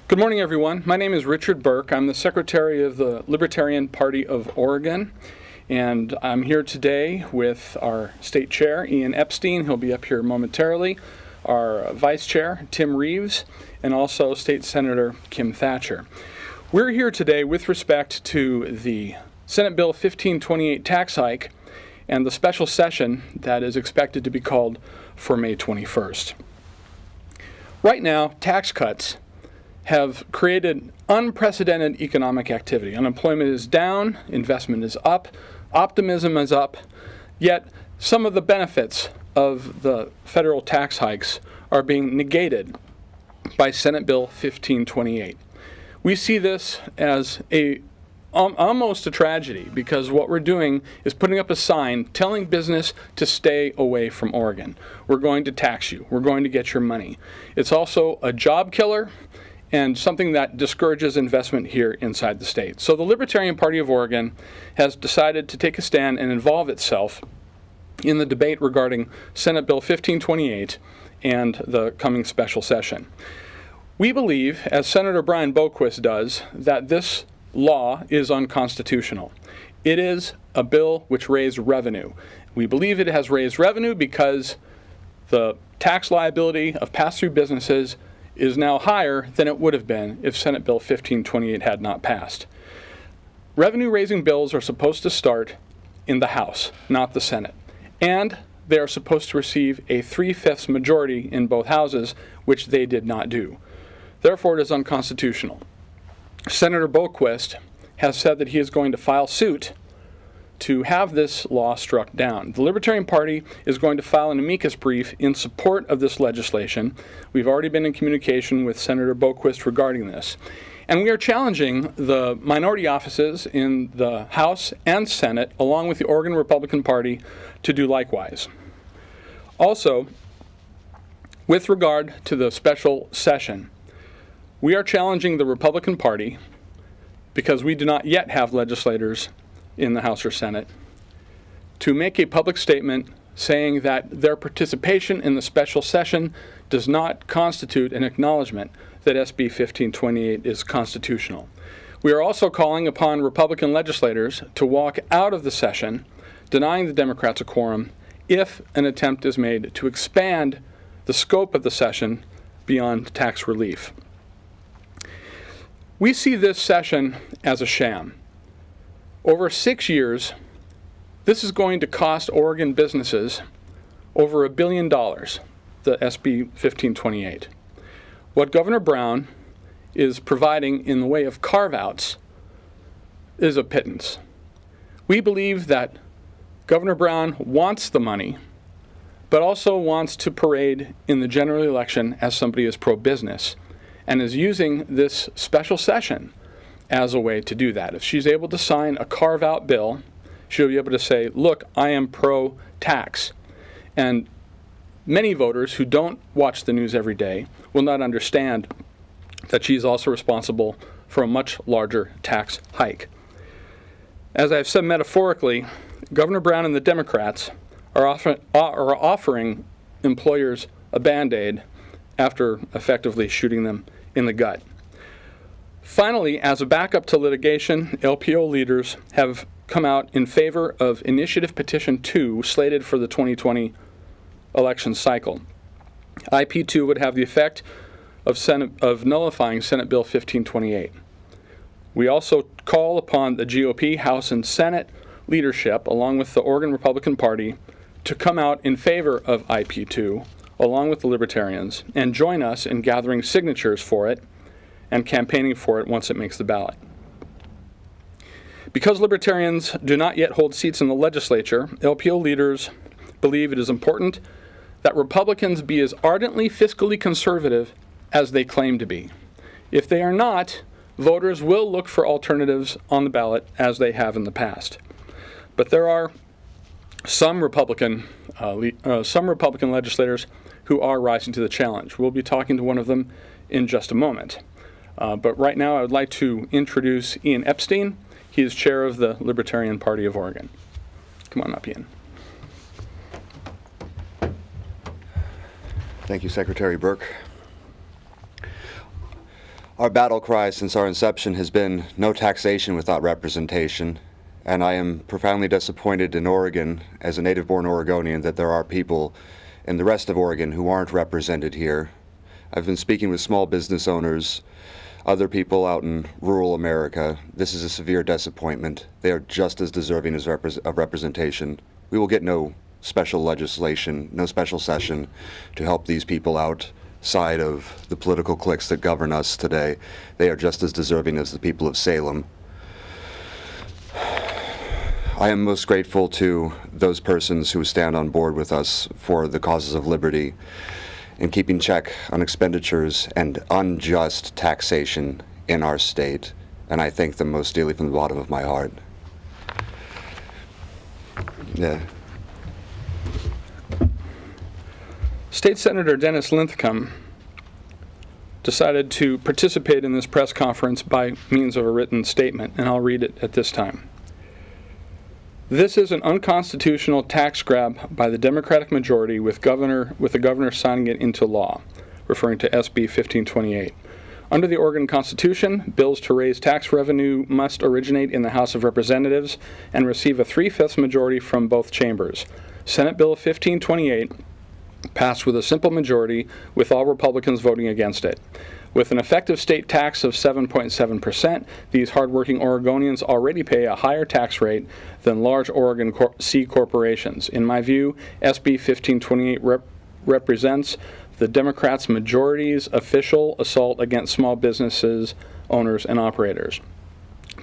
Good morning, everyone. My name is Richard Burke. I'm the Secretary of the Libertarian Party of Oregon, and I'm here today with our State Chair, Ian Epstein. He'll be up here momentarily, our Vice Chair, Tim Reeves, and also State Senator Kim Thatcher. We're here today with respect to the Senate Bill 1528 tax hike and the special session that is expected to be called for May 21st. Right now, tax cuts have created unprecedented economic activity. Unemployment is down, investment is up, optimism is up, yet some of the benefits of the federal tax hikes are being negated by Senate Bill 1528. We see this as almost a tragedy, because what we're doing is putting up a sign telling business to stay away from Oregon. We're going to tax you. We're going to get your money. It's also a job killer and something that discourages investment here inside the state. So the Libertarian Party of Oregon has decided to take a stand and involve itself in the debate regarding Senate Bill 1528 and the coming special session. We believe, as Senator Brian Boquist does, that this law is unconstitutional. It is a bill which raised revenue. We believe it has raised revenue because the tax liability of pass-through businesses is now higher than it would have been if Senate Bill 1528 had not passed. Revenue-raising bills are supposed to start in the House, not the Senate. And they are supposed to receive a 3/5 majority in both houses, which they did not do. Therefore, it is unconstitutional. Senator Boquist has said that he is going to file suit to have this law struck down. The Libertarian Party is going to file an amicus brief in support of this legislation. We've already been in communication with Senator Boquist regarding this. And we are challenging the minority offices in the House and Senate, along with the Oregon Republican Party, to do likewise. Also, with regard to the special session, we are challenging the Republican Party, because we do not yet have legislators in the House or Senate, to make a public statement saying that their participation in the special session does not constitute an acknowledgement that SB 1528 is constitutional. We are also calling upon Republican legislators to walk out of the session, denying the Democrats a quorum, if an attempt is made to expand the scope of the session beyond tax relief. We see this session as a sham. Over 6 years, this is going to cost Oregon businesses over $1 billion, the SB 1528. What Governor Brown is providing in the way of carve-outs is a pittance. We believe that Governor Brown wants the money, but also wants to parade in the general election as somebody who is pro-business, and is using this special session as a way to do that. If she's able to sign a carve-out bill, she'll be able to say, look, I am pro-tax. And many voters who don't watch the news every day will not understand that she's also responsible for a much larger tax hike. As I've said metaphorically, Governor Brown and the Democrats are offering employers a Band-Aid after effectively shooting them in the gut. Finally, as a backup to litigation, LPO leaders have come out in favor of Initiative Petition 2, slated for the 2020 election cycle. IP2 would have the effect of nullifying Senate Bill 1528. We also call upon the GOP, House, and Senate leadership, along with the Oregon Republican Party, to come out in favor of IP2, along with the Libertarians, and join us in gathering signatures for it and campaigning for it once it makes the ballot. Because Libertarians do not yet hold seats in the legislature, LPO leaders believe it is important that Republicans be as ardently fiscally conservative as they claim to be. If they are not, voters will look for alternatives on the ballot as they have in the past. But there are some Republican legislators who are rising to the challenge. We'll be talking to one of them in just a moment. But right now I would like to introduce Ian Epstein. He is chair of the Libertarian Party of Oregon. Come on up, Ian. Thank you, Secretary Burke. Our battle cry since our inception has been no taxation without representation, and I am profoundly disappointed in Oregon, as a native-born Oregonian, that there are people in the rest of Oregon who aren't represented here. I've been speaking with small business owners, other people out in rural America. This is a severe disappointment. They are just as deserving of representation. We will get no special legislation, no special session to help these people outside of the political cliques that govern us today. They are just as deserving as the people of Salem. I am most grateful to those persons who stand on board with us for the causes of liberty in keeping check on expenditures and unjust taxation in our state, and I thank them most dearly from the bottom of my heart. Yeah. State Senator Dennis Linthicum decided to participate in this press conference by means of a written statement, and I'll read it at this time. This is an unconstitutional tax grab by the Democratic majority with the governor signing it into law, referring to SB 1528. Under the Oregon Constitution, bills to raise tax revenue must originate in the House of Representatives and receive a 3/5 majority from both chambers. Senate Bill 1528 passed with a simple majority, with all Republicans voting against it. With an effective state tax of 7.7%, these hardworking Oregonians already pay a higher tax rate than large Oregon C corporations. In my view, SB 1528 represents the Democrats' majority's official assault against small businesses, owners, and operators.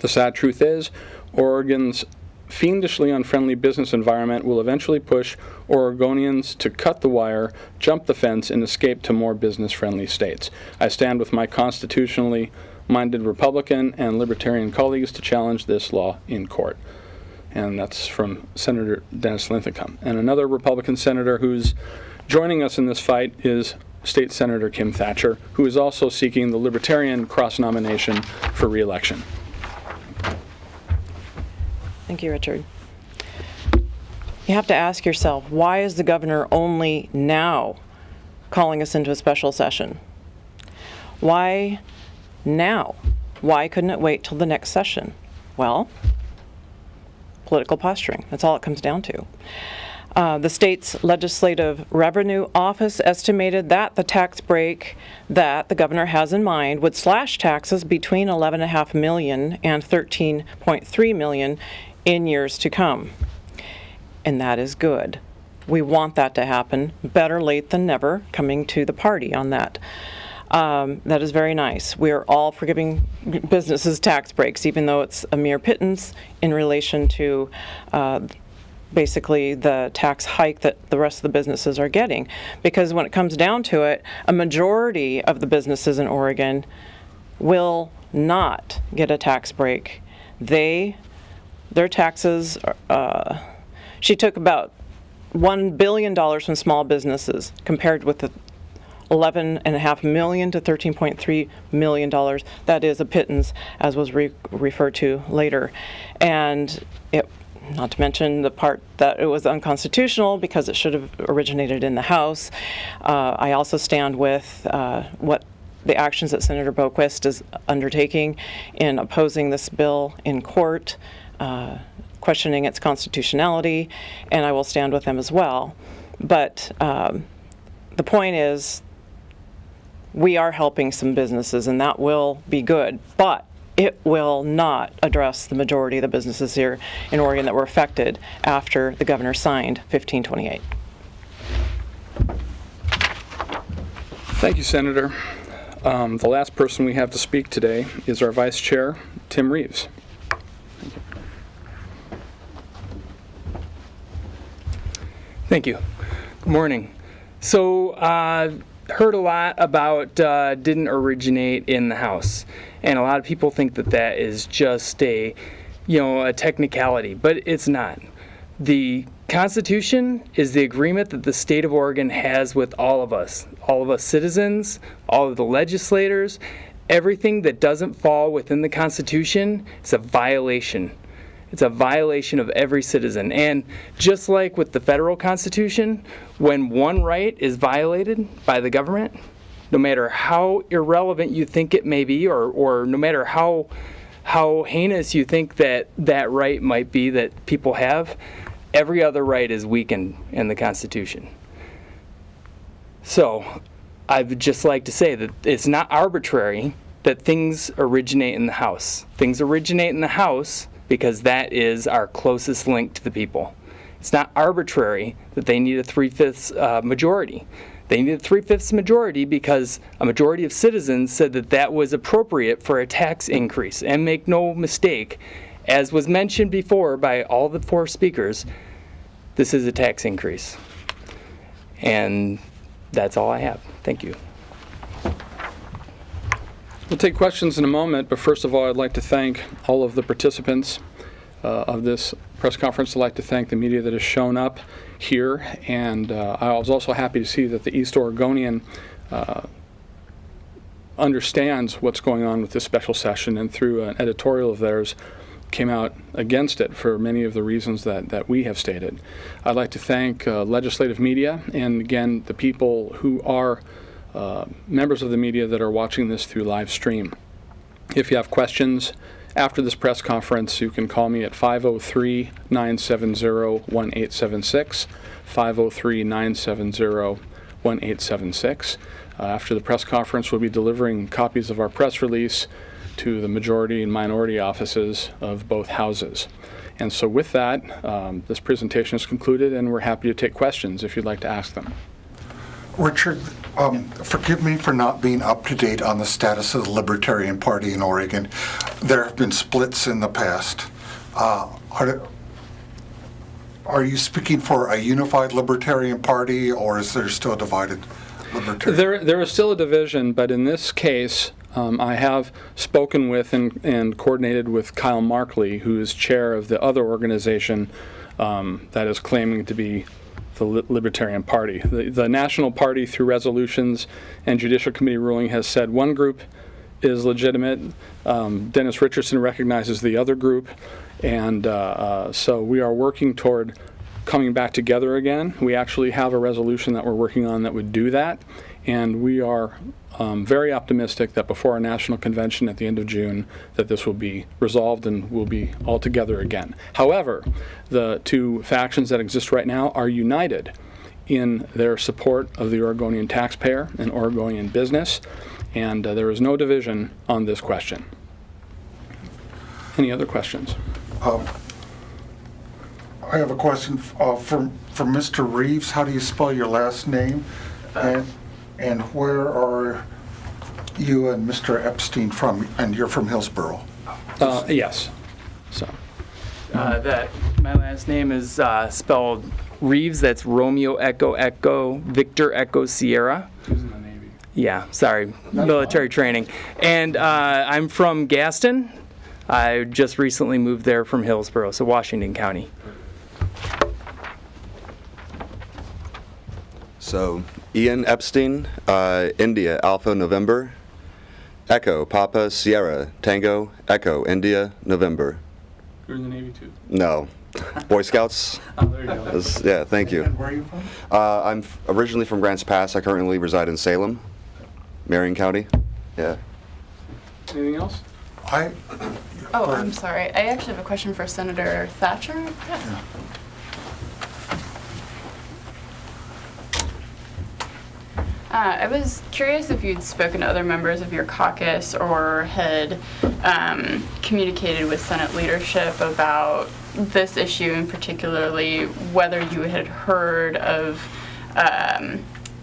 The sad truth is, Oregon's fiendishly unfriendly business environment will eventually push Oregonians to cut the wire, jump the fence, and escape to more business-friendly states. I stand with my constitutionally minded Republican and Libertarian colleagues to challenge this law in court. And that's from Senator Dennis Linthicum. And another Republican senator who's joining us in this fight is State Senator Kim Thatcher, who is also seeking the Libertarian cross-nomination for re-election. Thank you, Richard. You have to ask yourself, why is the governor only now calling us into a special session? Why now? Why couldn't it wait till the next session? Well, political posturing. That's all it comes down to. The state's Legislative Revenue Office estimated that the tax break that the governor has in mind would slash taxes between $11.5 million and $13.3 million in years to come. And that is good. We want that to happen. Better late than never, coming to the party on that. That is very nice. We are all for giving businesses tax breaks, even though it's a mere pittance in relation to basically the tax hike that the rest of the businesses are getting. Because when it comes down to it, a majority of the businesses in Oregon will not get a tax break. Their taxes, she took about $1 billion from small businesses compared with the $11.5 million to $13.3 million. That is a pittance, as was referred to later. And not to mention the part that it was unconstitutional because it should have originated in the House. I also stand with what the actions that Senator Boquist is undertaking in opposing this bill in court, questioning its constitutionality, and I will stand with them as well. But the point is, we are helping some businesses, and that will be good, but it will not address the majority of the businesses here in Oregon that were affected after the governor signed 1528. Thank you, Senator. The last person we have to speak today is our Vice Chair, Tim Reeves. Thank you. Good morning. So, heard a lot about didn't originate in the House, and a lot of people think that that is just a technicality, but it's not. The Constitution is the agreement that the state of Oregon has with all of us citizens, all of the legislators. Everything that doesn't fall within the Constitution is a violation. It's a violation of every citizen. And just like with the federal Constitution, when one right is violated by the government, no matter how irrelevant you think it may be, or no matter how heinous you think that right might be that people have, every other right is weakened in the Constitution. So I would just like to say that it's not arbitrary that things originate in the House. Things originate in the House because that is our closest link to the people. It's not arbitrary that they need a 3/5 majority. They need a 3/5 majority because a majority of citizens said that that was appropriate for a tax increase. And make no mistake, as was mentioned before by all the 4 speakers, this is a tax increase. And that's all I have. Thank you. We'll take questions in a moment, but first of all, I'd like to thank all of the participants of this press conference. I'd like to thank the media that has shown up here, and I was also happy to see that the East Oregonian understands what's going on with this special session, and through an editorial of theirs came out against it for many of the reasons that we have stated. I'd like to thank legislative media, and again, the people who are members of the media that are watching this through live stream. If you have questions after this press conference, you can call me at 503-970-1876, 503-970-1876. After the press conference, we'll be delivering copies of our press release to the majority and minority offices of both houses. And so with that, this presentation is concluded, and we're happy to take questions if you'd like to ask them. Richard, forgive me for not being up to date on the status of the Libertarian Party in Oregon. There have been splits in the past. Are you speaking for a unified Libertarian Party, or is there still a divided Libertarian? There is still a division, but in this case, I have spoken with and coordinated with Kyle Markley, who is chair of the other organization that is claiming to be the Libertarian Party. The National Party, through resolutions and Judicial Committee ruling, has said one group is legitimate. Dennis Richardson recognizes the other group, and so we are working toward coming back together again. We actually have a resolution that we're working on that would do that, and we are very optimistic that before our national convention at the end of June that this will be resolved and we'll be all together again. However, the 2 factions that exist right now are united in their support of the Oregonian taxpayer and Oregonian business, and there is no division on this question. Any other questions? I have a question from Mr. Reeves. How do you spell your last name? And where are you and Mr. Epstein from? And you're from Hillsborough. Yes. So. That my last name is spelled Reeves. That's Romeo Echo Echo Victor Echo Sierra. Who's in the Navy? Yeah, sorry, military training. And I'm from Gaston. I just recently moved there from Hillsborough, so Washington County. So, Ian Epstein, India, Alpha, November. Echo, Papa, Sierra, Tango, Echo, India, November. You're in the Navy too? No. Boy Scouts? Oh, there you go. Yeah, thank you. And where are you from? I'm originally from Grants Pass. I currently reside in Salem, Marion County. Yeah. Anything else? Oh, I'm sorry. I actually have a question for Senator Thatcher. Yeah. I was curious if you'd spoken to other members of your caucus or had communicated with Senate leadership about this issue, and particularly whether you had heard of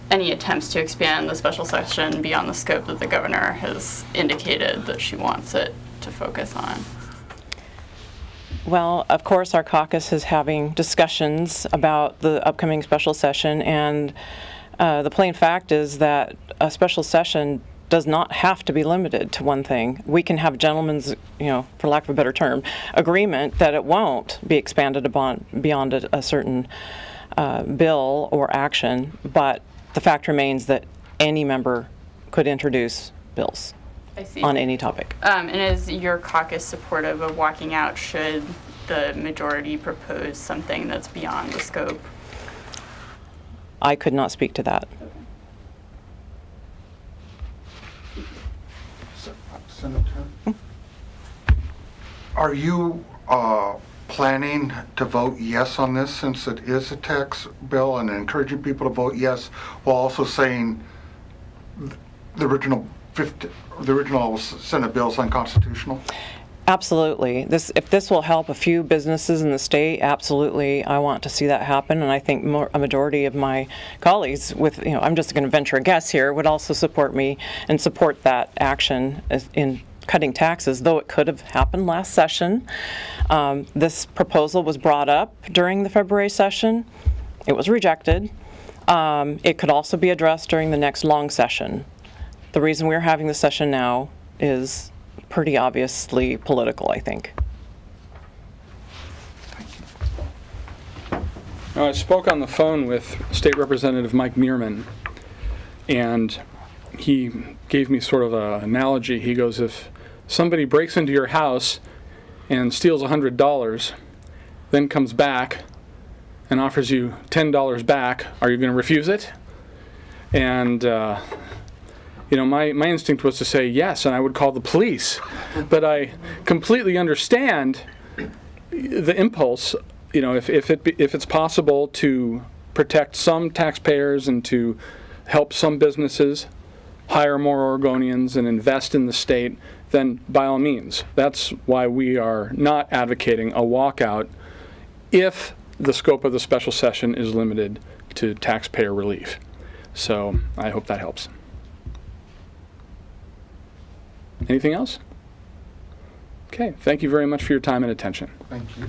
any attempts to expand the special session beyond the scope that the governor has indicated that she wants it to focus on. Well, of course, our caucus is having discussions about the upcoming special session, and the plain fact is that a special session does not have to be limited to one thing. We can have gentlemen's, for lack of a better term, agreement that it won't be expanded upon beyond a certain bill or action, but the fact remains that any member could introduce bills. I see. On any topic. And is your caucus supportive of walking out should the majority propose something that's beyond the scope? I could not speak to that. Senator, are you planning to vote yes on this since it is a tax bill, and encouraging people to vote yes while also saying the original Senate bill is unconstitutional? Absolutely. If this will help a few businesses in the state, absolutely, I want to see that happen. And I think a majority of my colleagues, I'm just going to venture a guess here, would also support me and support that action in cutting taxes, though it could have happened last session. This proposal was brought up during the February session. It was rejected. It could also be addressed during the next long session. The reason we're having the session now is pretty obviously political, I think. Now, I spoke on the phone with State Representative Mike Mearman, and he gave me sort of an analogy. He goes, if somebody breaks into your house and steals $100, then comes back and offers you $10 back, are you going to refuse it? And my instinct was to say yes, and I would call the police. But I completely understand the impulse. If it's possible to protect some taxpayers and to help some businesses hire more Oregonians and invest in the state, then by all means. That's why we are not advocating a walkout if the scope of the special session is limited to taxpayer relief. So I hope that helps. Anything else? Okay, thank you very much for your time and attention. Thank you.